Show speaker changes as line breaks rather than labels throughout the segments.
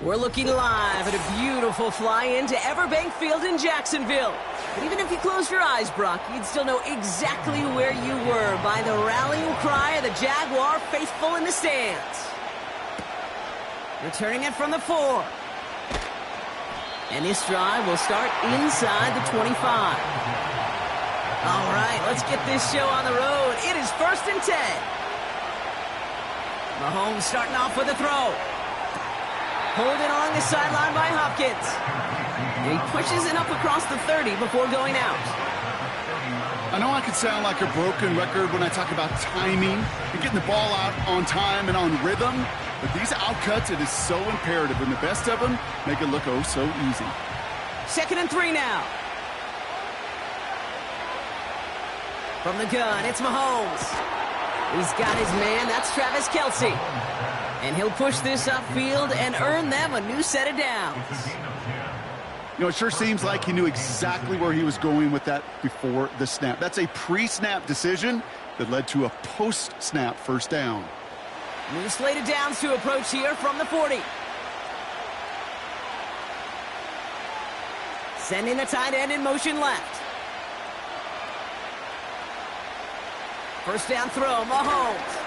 We're looking live at a beautiful fly-in to Everbank Field in Jacksonville. But even if you close your eyes, Brock, you'd still know exactly where you were by the rallying cry of the Jaguar faithful in the stands. Returning it from the 4. And this drive will start inside the 25. All right, let's get this show on the road. It is 1st and 10. Mahomes starting off with a throw. Holding along the sideline by Hopkins. And he pushes it up across the 30 before going out.
I know I could sound like a broken record when I talk about timing and getting the ball out on time and on rhythm, but these outcuts, it is so imperative, and the best of them make it look oh so easy.
2nd and 3 now. From the gun, it's Mahomes. He's got his man, that's Travis Kelce. And he'll push this upfield and earn them a new set of downs.
You know, it sure seems like he knew exactly where he was going with that before the snap. That's a pre-snap decision that led to a post-snap first down.
New slate of downs to approach here from the 40. Sending the tight end in motion left. First down throw, Mahomes.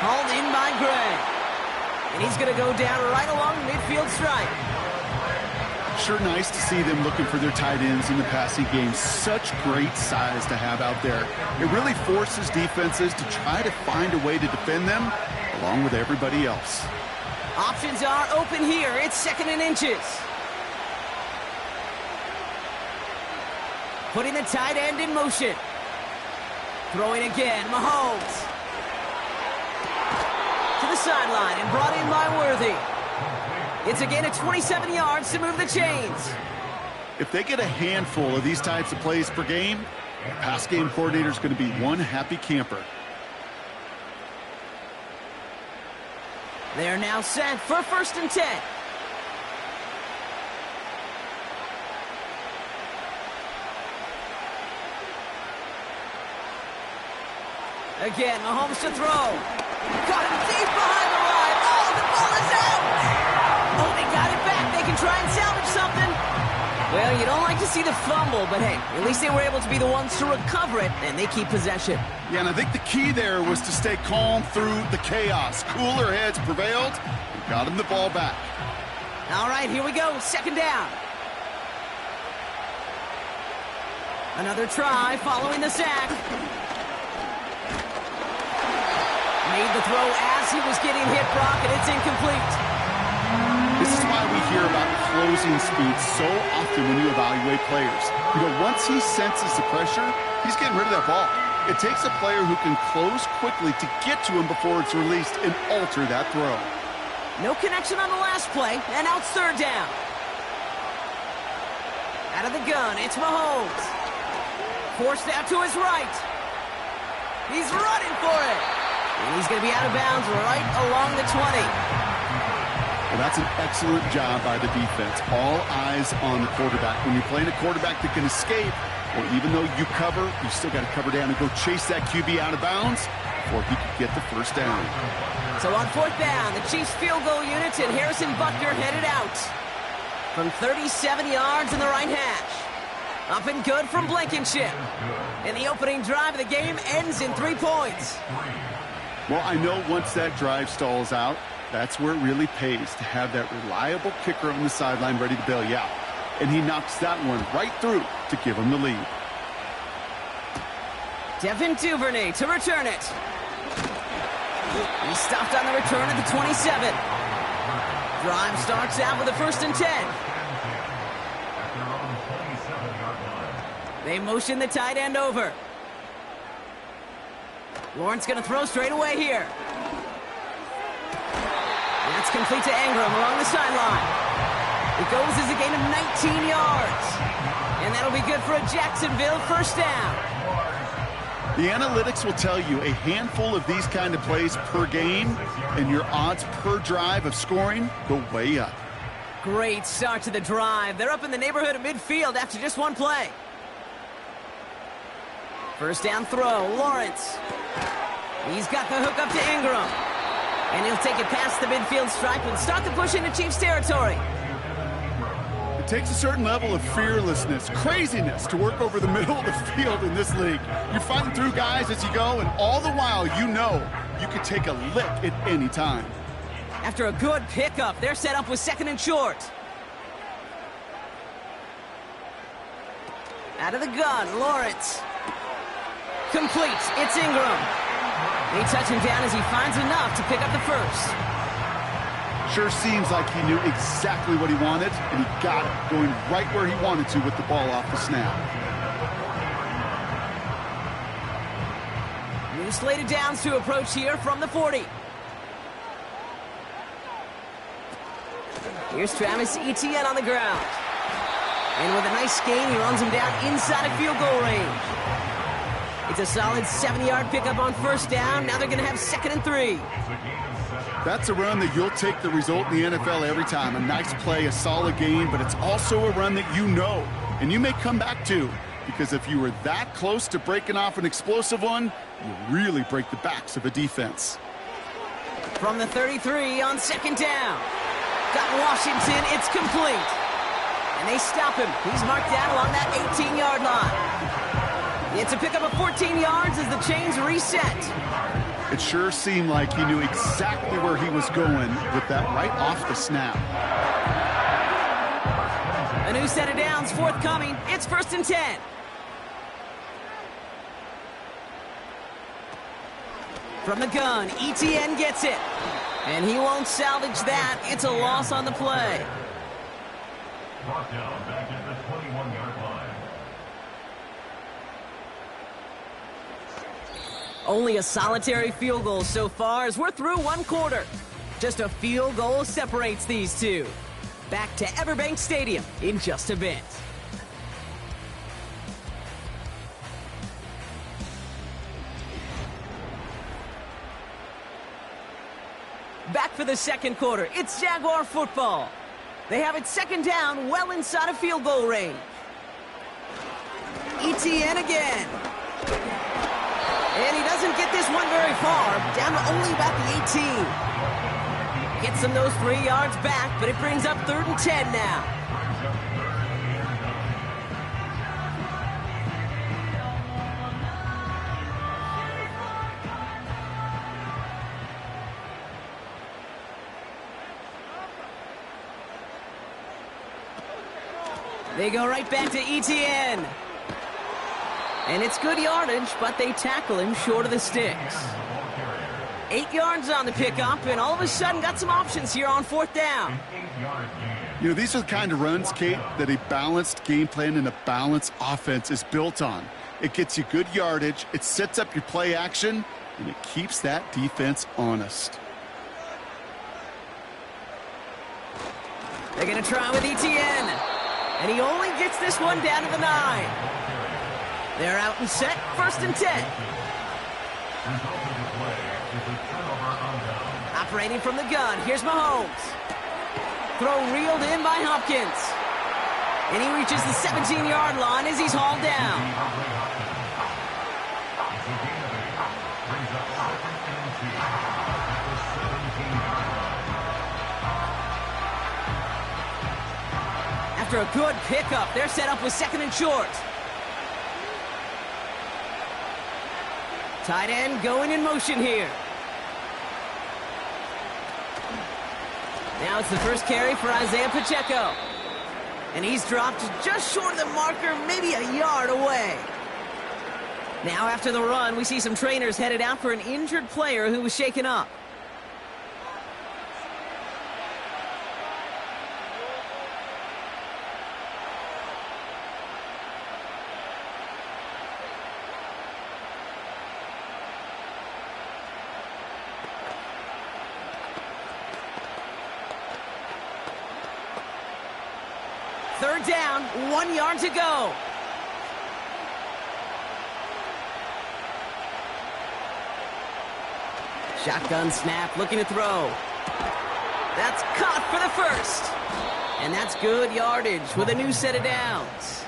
Hauled in by Gray. And he's going to go down right along the midfield stripe.
Sure nice to see them looking for their tight ends in the passing game. Such great size to have out there. It really forces defenses to try to find a way to defend them along with everybody else.
Options are open here. It's 2nd and inches. Putting the tight end in motion. Throwing again, Mahomes. To the sideline and brought in by Worthy. It's a gain of 27 yards to move the chains.
If they get a handful of these types of plays per game, the pass game coordinator is going to be one happy camper.
They're now set for 1st and 10. Again, Mahomes to throw. Got him deep behind the line. Oh, the ball is out. Oh, they got it back. They can try and salvage something. Well, you don't like to see the fumble, but hey, at least they were able to be the ones to recover it, and they keep possession.
Yeah, and I think the key there was to stay calm through the chaos. Cooler heads prevailed and got him the ball back.
All right, here we go. 2nd down. Another try following the sack. Made the throw as he was getting hit, Brock, and it's incomplete.
This is why we hear about closing speed so often when you evaluate players. You know, once he senses the pressure, he's getting rid of that ball. It takes a player who can close quickly to get to him before it's released and alter that throw.
No connection on the last play, and out 3rd down. Out of the gun, it's Mahomes. Forced out to his right. He's running for it. And he's going to be out of bounds right along the 20.
Well, that's an excellent job by the defense. All eyes on the quarterback. When you're playing a quarterback that can escape, or even though you cover, you still got to cover down and go chase that QB out of bounds before he can get the first down.
So on 4th down, the Chiefs field goal unit and Harrison Butker headed out. From 37 yards in the right hash. Up and good from Blankenship. And the opening drive of the game ends in 3 points.
Well, I know once that drive stalls out, that's where it really pays to have that reliable kicker on the sideline ready to bail you out. And he knocks that one right through to give him the lead.
Devin Duvernay to return it. He stopped on the return at the 27. Drive starts out with a 1st and 10. They motion the tight end over. Lawrence going to throw straight away here. That's complete to Ingram along the sideline. It goes as a gain of 19 yards. And that'll be good for a Jacksonville first down.
The analytics will tell you a handful of these kind of plays per game, and your odds per drive of scoring go way up.
Great start to the drive. They're up in the neighborhood of midfield after just one play. First down throw, Lawrence. He's got the hook up to Ingram. And he'll take it past the midfield stripe and start the push into Chiefs territory.
It takes a certain level of fearlessness, craziness to work over the middle of the field in this league. You're fighting through guys as you go, and all the while you know you could take a lick at any time.
After a good pickup, they're set up with 2nd and short. Out of the gun, Lawrence. Complete. It's Ingram. They touch him down as he finds enough to pick up the first.
Sure seems like he knew exactly what he wanted, and he got it, going right where he wanted to with the ball off the snap.
New slated downs to approach here from the 40. Here's Travis Etienne on the ground. And with a nice gain, he runs him down inside of field goal range. It's a solid 7-yard pickup on 1st down. Now they're going to have 2nd and 3.
That's a run that you'll take the result in the NFL every time. A nice play, a solid gain, but it's also a run that you know, and you may come back to, because if you were that close to breaking off an explosive one, you really break the backs of a defense.
From the 33 on 2nd down. Got Washington, it's complete. And they stop him. He's marked down along that 18-yard line. It's a pickup of 14 yards as the chains reset.
It sure seemed like he knew exactly where he was going with that right off the snap.
A new set of downs forthcoming. It's 1st and 10. From the gun, Etienne gets it. And he won't salvage that. It's a loss on the play.
Brought down back at the 21-yard line.
Only a solitary field goal so far as we're through 1 quarter. Just a field goal separates these two. Back to Everbank Stadium in just a bit. Back for the 2nd quarter. It's Jaguar football. They have it 2nd down, well inside of field goal range. Etienne again. And he doesn't get this one very far, down to only about the 18. Gets him those 3 yards back, but it brings up 3rd and 10 now. They go right back to Etienne. And it's good yardage, but they tackle him short of the sticks. 8 yards on the pickup, and all of a sudden got some options here on 4th down.
You know, these are the kind of runs, Kate, that a balanced game plan and a balanced offense is built on. It gets you good yardage, it sets up your play action, and it keeps that defense honest.
They're going to try with Etienne. And he only gets this one down to the 9. They're out and set, 1st and 10. Operating from the gun, here's Mahomes. Throw reeled in by Hopkins. And he reaches the 17-yard line as he's hauled down. After a good pickup, they're set up with 2nd and short. Tight end going in motion here. Now it's the first carry for Isaiah Pacheco. And he's dropped just short of the marker, maybe a yard away. Now after the run, we see some trainers headed out for an injured player who was shaken up. Third down, 1 yard to go. Shotgun snap, looking to throw. That's caught for the first. And that's good yardage with a new set of downs.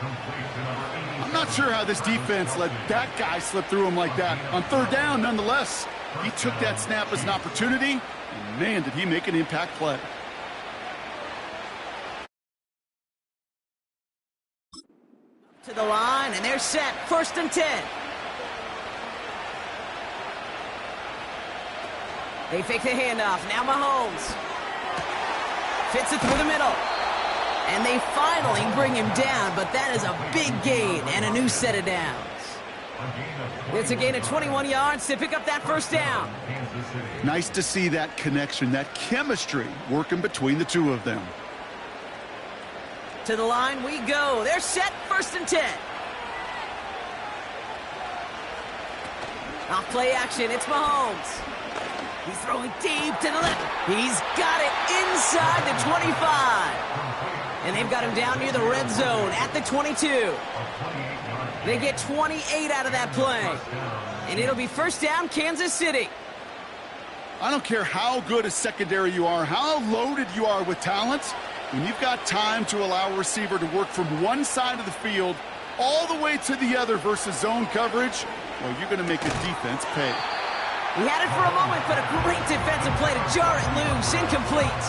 I'm not sure how this defense let that guy slip through him like that. On 3rd down, nonetheless. He took that snap as an opportunity, and man, did he make an impact play.
To the line, and they're set. 1st and 10. They fake the handoff. Now Mahomes fits it through the middle. And they finally bring him down, but that is a big gain and a new set of downs. It's a gain of 21 yards to pick up that 1st down.
Nice to see that connection, that chemistry working between the two of them.
To the line we go. They're set. 1st and 10. Off play action. It's Mahomes. He's throwing deep to the left. He's got it inside the 25. And they've got him down near the red zone at the 22. They get 28 out of that play. And it'll be 1st down, Kansas City.
I don't care how good a secondary you are, how loaded you are with talent. When you've got time to allow a receiver to work from one side of the field all the way to the other versus zone coverage, well, you're going to make the defense pay.
He had it for a moment, but a great defensive play to jar it loose. Incomplete.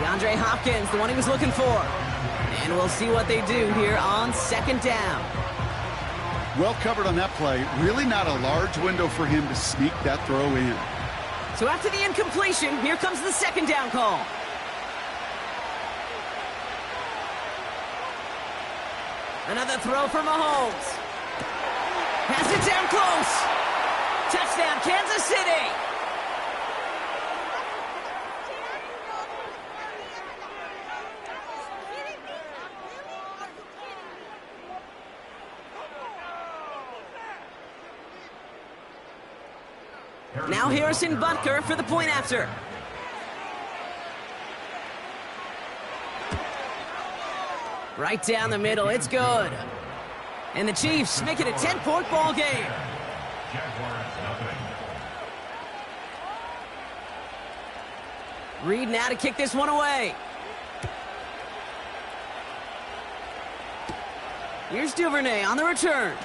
DeAndre Hopkins, the one he was looking for. And we'll see what they do here on 2nd down.
Well covered on that play. Really not a large window for him to sneak that throw in.
So after the incompletion, here comes the 2nd down call. Another throw for Mahomes. Has it down close. Touchdown, Kansas City. Now Harrison Butker for the point after. Right down the middle, it's good. And the Chiefs make it a 10-point ball game. Reed now to kick this one away. Here's Duvernay on the return.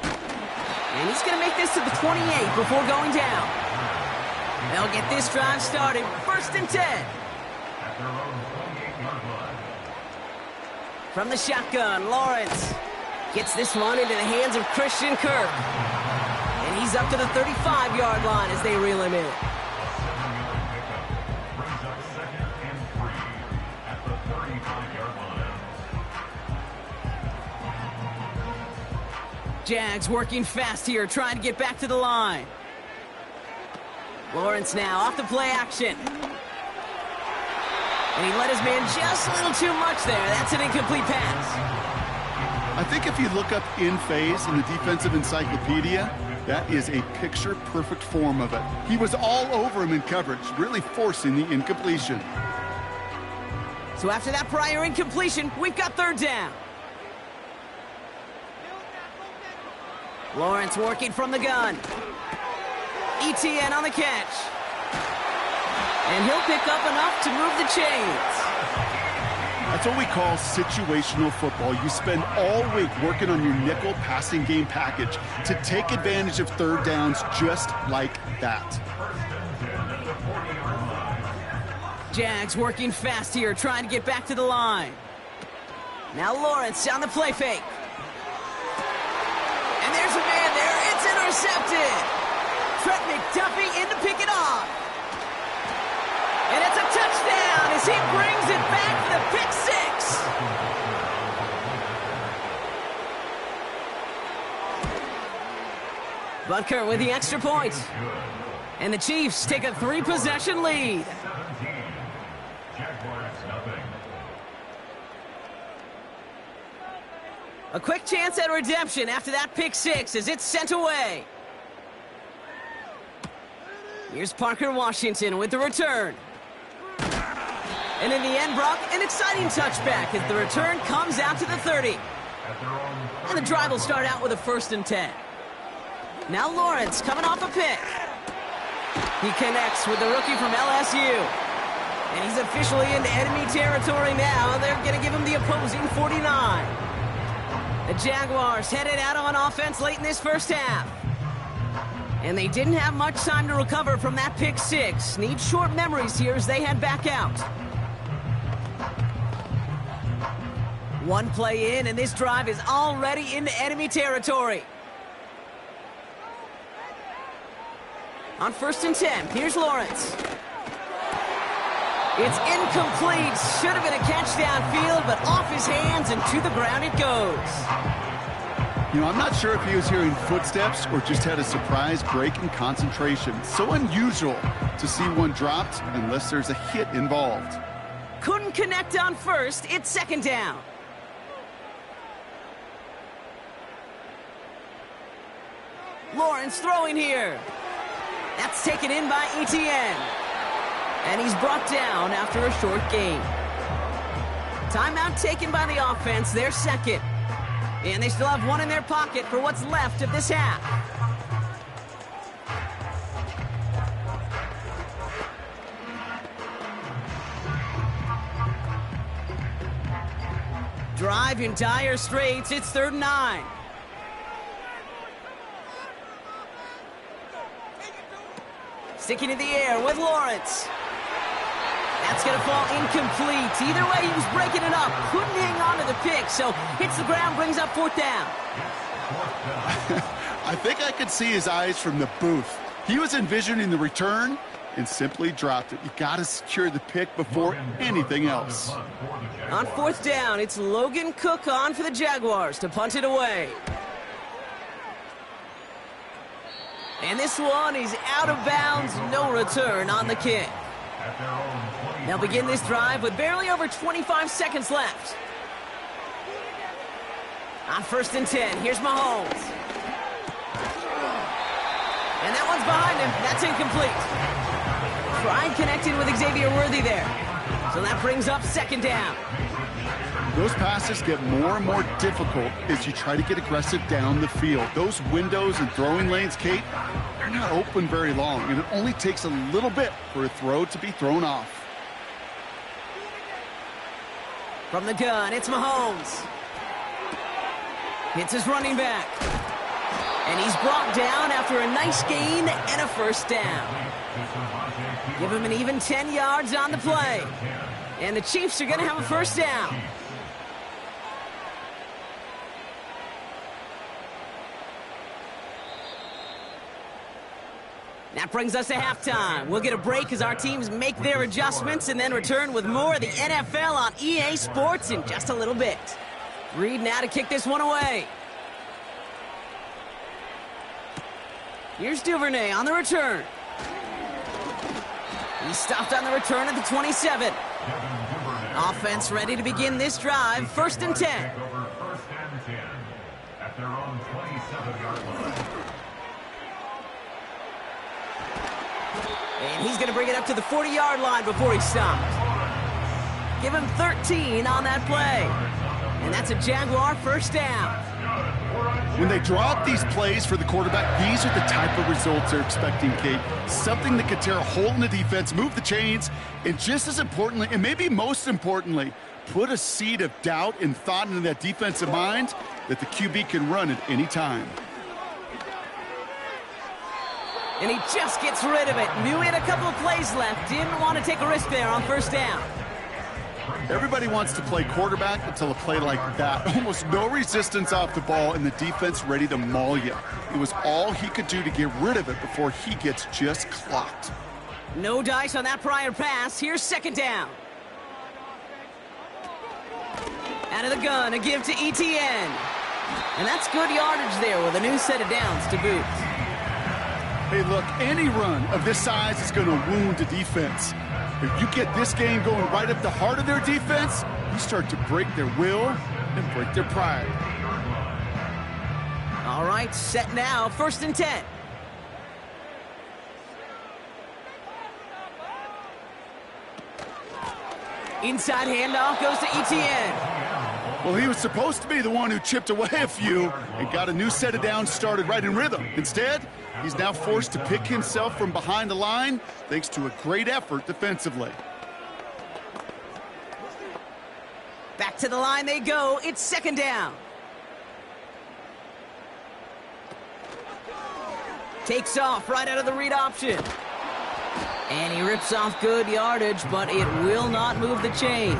And he's going to make this to the 28 before going down. They'll get this drive started. 1st and 10. From the shotgun, Lawrence gets this one into the hands of Christian Kirk. And he's up to the 35-yard line as they reel him in. Jags working fast here, trying to get back to the line. Lawrence now off the play action. And he let his man just a little too much there. That's an incomplete pass.
I think if you look up in phase in the defensive encyclopedia, that is a picture-perfect form of it. He was all over him in coverage, really forcing the incompletion.
So after that prior incompletion, we've got 3rd down. Lawrence working from the gun. ETN on the catch. And he'll pick up enough to move the chains.
That's what we call situational football. You spend all week working on your nickel passing game package to take advantage of 3rd downs just like that.
Jags working fast here, trying to get back to the line. Now Lawrence on the play fake. And there's a man there. It's intercepted. Trent McDuffie in to pick it off. And it's a touchdown as he brings it back for the pick 6. Butker with the extra point. And the Chiefs take a 3-possession lead. A quick chance at redemption after that pick 6 as it's sent away. Here's Parker Washington with the return. And in the end, Brock, an exciting touchback as the return comes out to the 30. And the drive will start out with a 1st and 10. Now Lawrence coming off a pick. He connects with the rookie from LSU. And he's officially into enemy territory now. They're going to give him the opposing 49. The Jaguars headed out on offense late in this 1st half. And they didn't have much time to recover from that pick six. Need short memories here as they head back out. One play in, and this drive is already into enemy territory. On 1st and 10, here's Lawrence. It's incomplete. Should have been a catch downfield, but off his hands and to the ground it goes.
You know, I'm not sure if he was hearing footsteps or just had a surprise break in concentration. So unusual to see one dropped unless there's a hit involved.
Couldn't connect on 1st. It's 2nd down. Lawrence throwing here. That's taken in by Etienne. And he's brought down after a short gain. Timeout taken by the offense, their second. And they still have one in their pocket for what's left of this half. Drive in dire straits, it's 3rd and 9. Sticking in the air with Lawrence. That's going to fall incomplete. Either way, he was breaking it up. Couldn't hang on to the pick, so hits the ground, brings up 4th down.
I think I could see his eyes from the booth. He was envisioning the return and simply dropped it. You got to secure the pick before anything else.
On 4th down, it's Logan Cook on for the Jaguars to punt it away. And this one is out of bounds, no return on the kick. They'll begin this drive with barely over 25 seconds left. On 1st and 10, here's Mahomes. And that one's behind him. That's incomplete. Tried connecting with Xavier Worthy there. So that brings up 2nd down.
Those passes get more and more difficult as you try to get aggressive down the field. Those windows and throwing lanes, Kate, they're not open very long, and it only takes a little bit for a throw to be thrown off.
From the gun, it's Mahomes. Hits his running back. And he's brought down after a nice gain and a 1st down. Give him an even 10 yards on the play. And the Chiefs are going to have a 1st down. That brings us to halftime. We'll get a break as our teams make their adjustments and then return with more of the NFL on EA Sports in just a little bit. Reed now to kick this one away. Here's Duvernay on the return. He's stopped on the return at the 27. Offense ready to begin this drive. 1st and 10.
At their own 27-yard line.
And he's going to bring it up to the 40-yard line before he stopped. Give him 13 on that play. And that's a Jaguar 1st down.
When they draw up these plays for the quarterback, these are the type of results they're expecting, Kate. Something that could tear a hole in the defense, move the chains, and just as importantly, and maybe most importantly, put a seed of doubt and thought into that defensive mind that the QB can run at any time.
And he just gets rid of it. Knew he had a couple of plays left. Didn't want to take a risk there on 1st down.
Everybody wants to play quarterback until a play like that. Almost no resistance off the ball and the defense ready to maul you. It was all he could do to get rid of it before he gets just clocked.
No dice on that prior pass. Here's 2nd down. Out of the gun, a give to Etienne. And that's good yardage there with a new set of downs to boot.
Hey, look, any run of this size is going to wound the defense. If you get this game going right at the heart of their defense, you start to break their will and break their pride.
All right, set now. 1st and 10. Inside handoff goes to Etienne.
Well, he was supposed to be the one who chipped away a few and got a new set of downs started right in rhythm. Instead, he's now forced to pick himself from behind the line thanks to a great effort defensively.
Back to the line they go. It's 2nd down. Takes off right out of the read option. And he rips off good yardage, but it will not move the chains.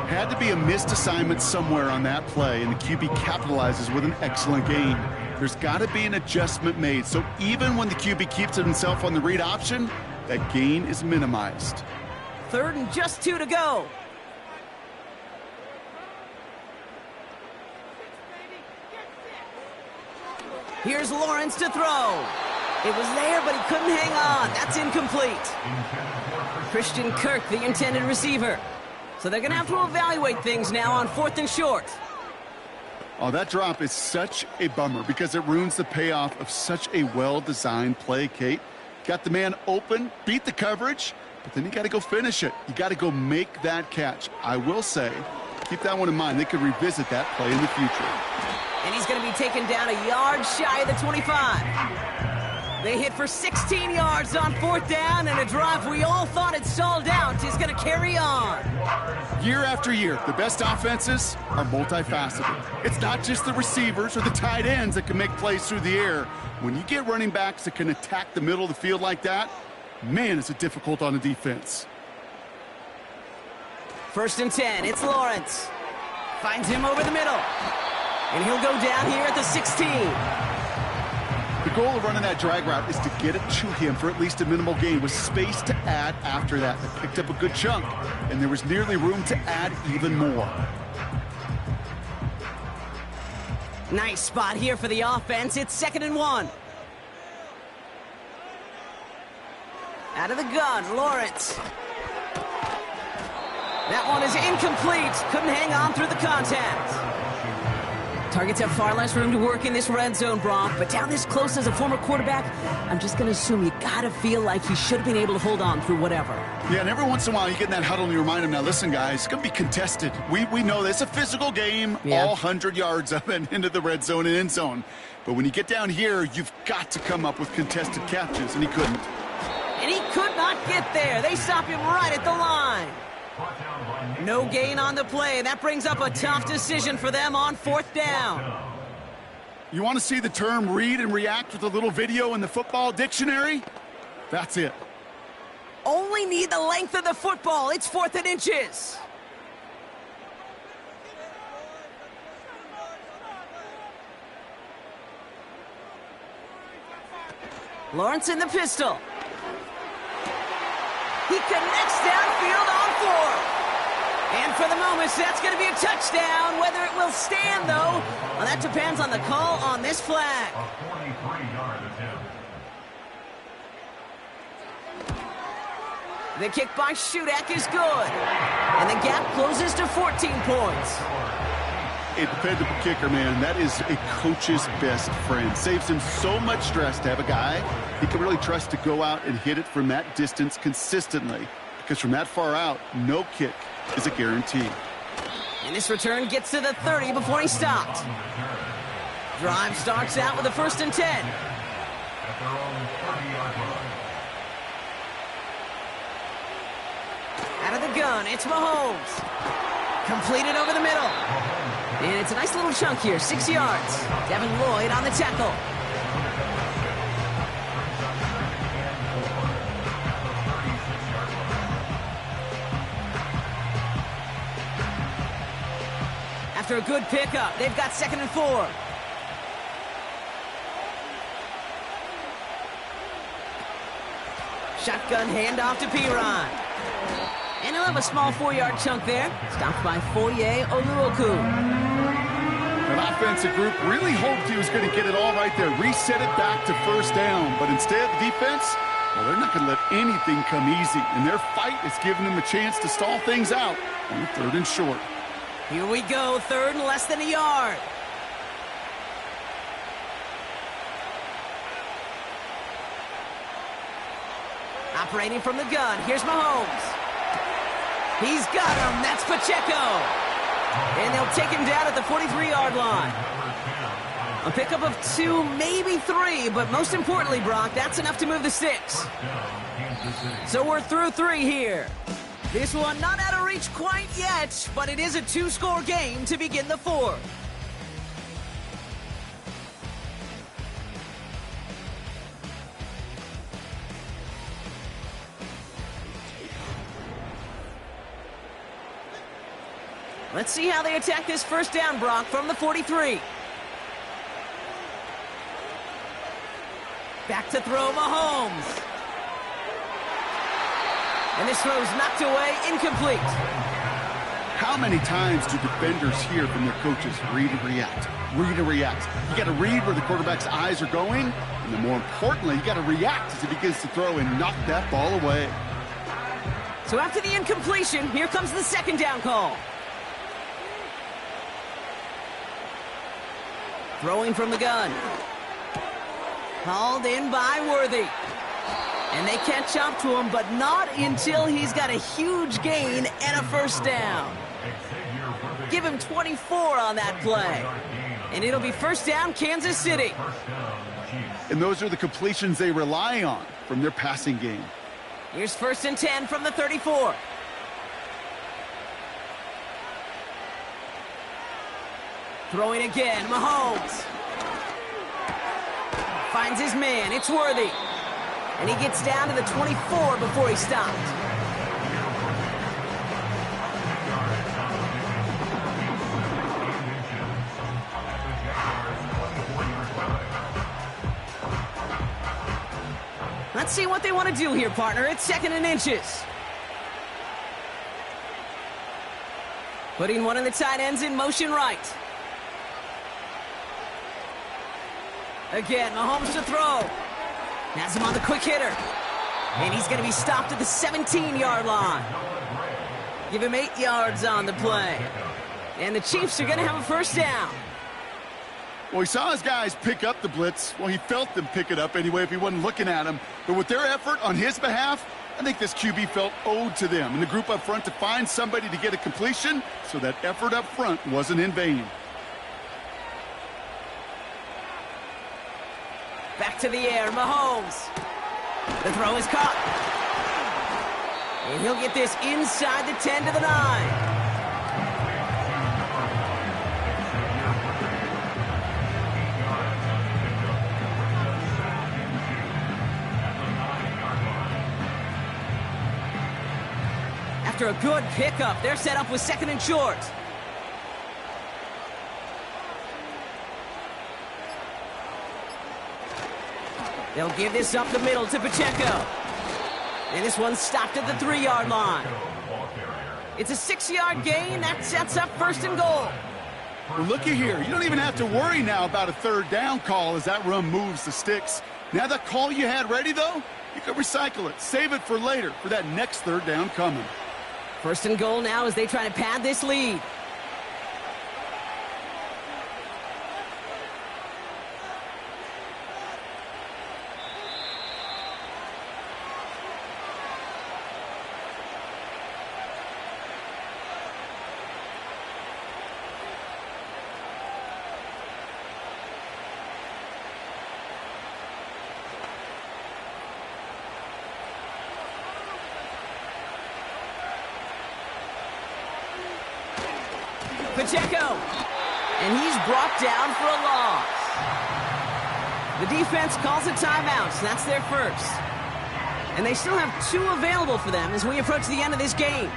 Had to be a missed assignment somewhere on that play, and the QB capitalizes with an excellent gain. There's got to be an adjustment made, so even when the QB keeps it himself on the read option, that gain is minimized.
3rd and just 2 to go. Here's Lawrence to throw. It was there, but he couldn't hang on. That's incomplete. Christian Kirk, the intended receiver. So they're going to have to evaluate things now on 4th and short.
Oh, that drop is such a bummer because it ruins the payoff of such a well-designed play, Kate. Got the man open, beat the coverage, but then you got to go finish it. You got to go make that catch. I will say, keep that one in mind. They could revisit that play in the future.
And he's going to be taken down a yard shy of the 25. They hit for 16 yards on 4th down, and a drive we all thought had stalled out is going to carry on.
Year after year, the best offenses are multifaceted. It's not just the receivers or the tight ends that can make plays through the air. When you get running backs that can attack the middle of the field like that, man, is it difficult on the defense.
1st and 10, it's Lawrence. Finds him over the middle. And he'll go down here at the 16.
The goal of running that drag route is to get it to him for at least a minimal gain with space to add after that. They picked up a good chunk, and there was nearly room to add even more.
Nice spot here for the offense. It's 2nd and 1. Out of the gun, Lawrence. That one is incomplete. Couldn't hang on through the contact. Targets have far less room to work in this red zone, Brock, but down this close as a former quarterback, I'm just going to assume you got to feel like he should have been able to hold on through whatever.
Yeah, and every once in a while you get in that huddle and you remind him, now listen, guys, it's going to be contested. We know this. It's a physical game, all 100 yards up and into the red zone and end zone. But when you get down here, you've got to come up with contested catches, and he couldn't.
And he could not get there. They stop him right at the line. No gain on the play. That brings up a tough decision for them on 4th down.
You want to see the term read and react with a little video in the football dictionary? That's it.
Only need the length of the football. It's 4th and inches. Lawrence in the pistol. He connects downfield on 4. And for the moment, that's going to be a touchdown. Whether it will stand, though, well, that depends on the call on this flag.
A 43-yard attempt.
The kick by Shudak is good. And the gap closes to 14 points.
A dependable kicker, man. That is a coach's best friend. Saves him so much stress to have a guy he can really trust to go out and hit it from that distance consistently. Because from that far out, no kick is a guarantee.
And this return gets to the 30 before he stopped. Drive starts out with a 1st and 10.
At their own 30-yard line.
Out of the gun, it's Mahomes. Completed over the middle. And it's a nice little chunk here, 6 yards. Devin Lloyd on the tackle. After a good pickup, they've got 2nd and 4. Shotgun handoff to Piron. And he'll have a small 4-yard chunk there. Stopped by Foye Oluoku.
That offensive group really hoped he was going to get it all right there, reset it back to 1st down. But instead, the defense, well, they're not going to let anything come easy. And their fight is giving them a chance to stall things out on 3rd and short.
Here we go, 3rd and less than a yard. Operating from the gun, here's Mahomes. He's got him, that's Pacheco. And they'll take him down at the 43-yard line. A pickup of 2, maybe 3, but most importantly, Brock, that's enough to move the sticks. So we're through 3 here. This one not out of reach quite yet, but it is a 2-score game to begin the 4th. Let's see how they attack this first down, Brock, from the 43. Back to throw, Mahomes. And this throw's knocked away, incomplete.
How many times do defenders hear from their coaches, read and react, read and react? You got to read where the quarterback's eyes are going, and then more importantly, you got to react as he begins to throw and knock that ball away.
So after the incompletion, here comes the second down call. Throwing from the gun. Hauled in by Worthy. And they catch up to him, but not until he's got a huge gain and a first down. Give him 24 on that play. And it'll be first down, Kansas City.
And those are the completions they rely on from their passing game.
Here's first and 10 from the 34. Throwing again, Mahomes. Finds his man, it's Worthy. And he gets down to the 24 before he stopped. Let's see what they want to do here, partner. It's second and inches. Putting one of the tight ends in motion right. Again, Mahomes to throw. Has him on the quick hitter. And he's going to be stopped at the 17-yard line. Give him 8 yards on the play. And the Chiefs are going to have a first down.
Well, he saw his guys pick up the blitz. Well, he felt them pick it up anyway if he wasn't looking at him. But with their effort on his behalf, I think this QB felt owed to them and the group up front to find somebody to get a completion, so that effort up front wasn't in vain.
Back to the air, Mahomes. The throw is caught. And he'll get this inside the 10 to the 9. After a good pickup, they're set up with second and short. They'll give this up the middle to Pacheco. And this one's stopped at the 3-yard line. It's a 6-yard gain. That sets up first and goal.
Well, looky here. You don't even have to worry now about a third down call as that run moves the sticks. Now that call you had ready, though, you can recycle it. Save it for later for that next third down coming.
First and goal now as they try to pad this lead. Pacheco, and he's brought down for a loss. The defense calls a timeout, so that's their first. And they still have 2 available for them as we approach the end of this game.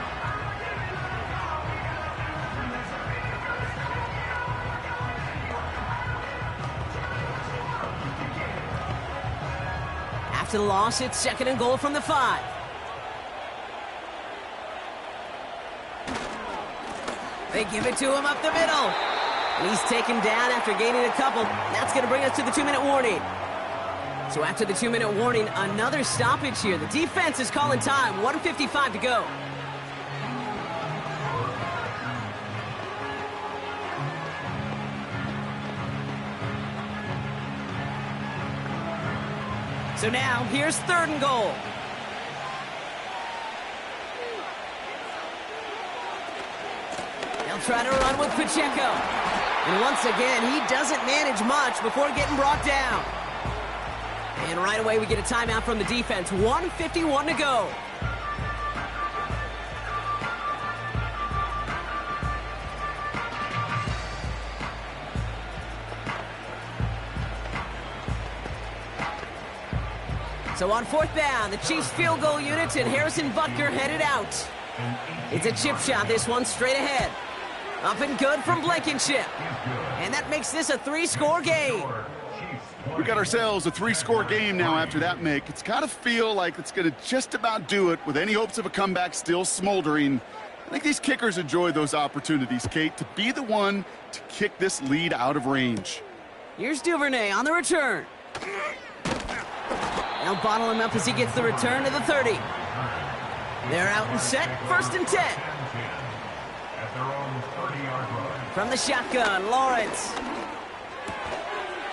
After the loss, it's second and goal from the 5. They give it to him up the middle. And he's taken down after gaining a couple. That's going to bring us to the 2-minute warning. So after the 2-minute warning, another stoppage here. The defense is calling time. 1:55 to go. So now, here's third and goal. They'll try to run with Pacheco. And once again, he doesn't manage much before getting brought down. And right away, we get a timeout from the defense. 1:51 to go. So on fourth down, the Chiefs field goal unit and Harrison Butker headed out. It's a chip shot, this one straight ahead. Up and good from Blankenship. And that makes this a 3-score game.
We got ourselves a 3-score game now after that make. It's got to feel like it's going to just about do it with any hopes of a comeback still smoldering. I think these kickers enjoy those opportunities, Kate, to be the one to kick this lead out of range.
Here's Duvernay on the return. They'll bottle him up as he gets the return to the 30. They're out and set, 1st and 10. From the shotgun, Lawrence.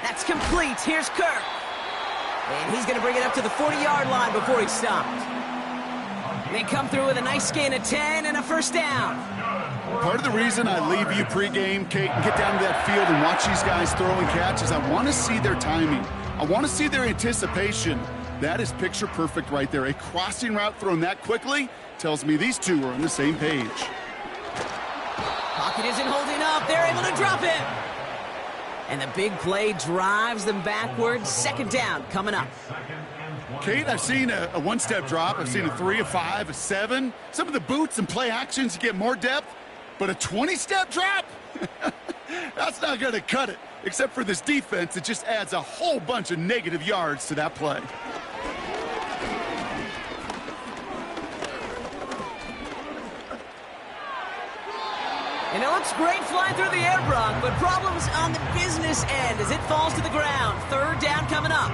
That's complete. Here's Kirk. And he's going to bring it up to the 40-yard line before he's stopped. They come through with a nice gain of 10 and a 1st down.
Part of the reason I leave you pregame, Kate, and get down to that field and watch these guys throw and catch is I want to see their timing. I want to see their anticipation. That is picture perfect right there. A crossing route thrown that quickly tells me these two are on the same page.
Pocket isn't holding up. They're able to drop it. And the big play drives them backwards. 2nd down coming up.
Kate, I've seen a one-step drop. I've seen a 3, a 5, a 7. Some of the boots and play actions to get more depth. But a 20-step drop? That's not going to cut it. Except for this defense, it just adds a whole bunch of negative yards to that play.
And it looks great flying through the air, Brock, but problems on the business end as it falls to the ground. 3rd down coming up.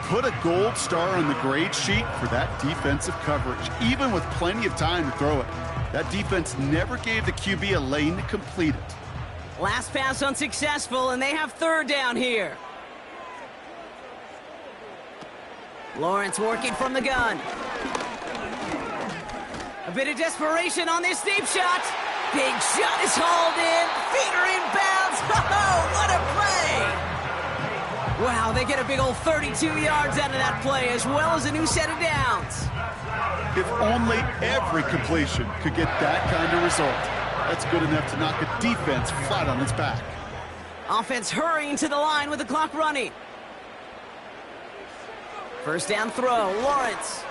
Put a gold star on the grade sheet for that defensive coverage, even with plenty of time to throw it. That defense never gave the QB a lane to complete it.
Last pass unsuccessful, and they have 3rd down here. Lawrence working from the gun. A bit of desperation on this deep shot. Big shot is hauled in. Feet are inbounds. Oh, what a play! Wow, they get a big old 32 yards out of that play, as well as a new set of downs.
If only every completion could get that kind of result. That's good enough to knock a defense flat on its back.
Offense hurrying to the line with the clock running. 1st down throw, Lawrence.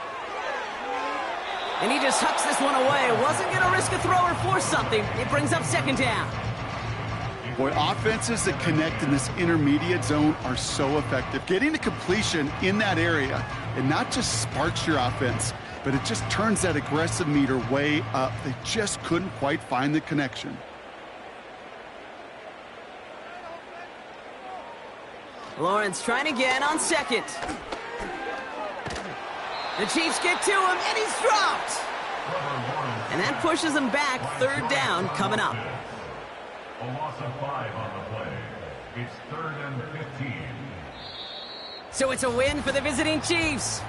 And he just hucks this one away. Wasn't going to risk a throw or force something. It brings up 2nd down.
Boy, offenses that connect in this intermediate zone are so effective. Getting a completion in that area, it not just sparks your offense, but it just turns that aggressive meter way up. They just couldn't quite find the connection.
Lawrence trying again on 2nd. The Chiefs get to him, and he's dropped. And that pushes him back. 3rd down coming up.
A loss of 5 on the play. It's 3rd and 15.
So it's a win for the visiting Chiefs.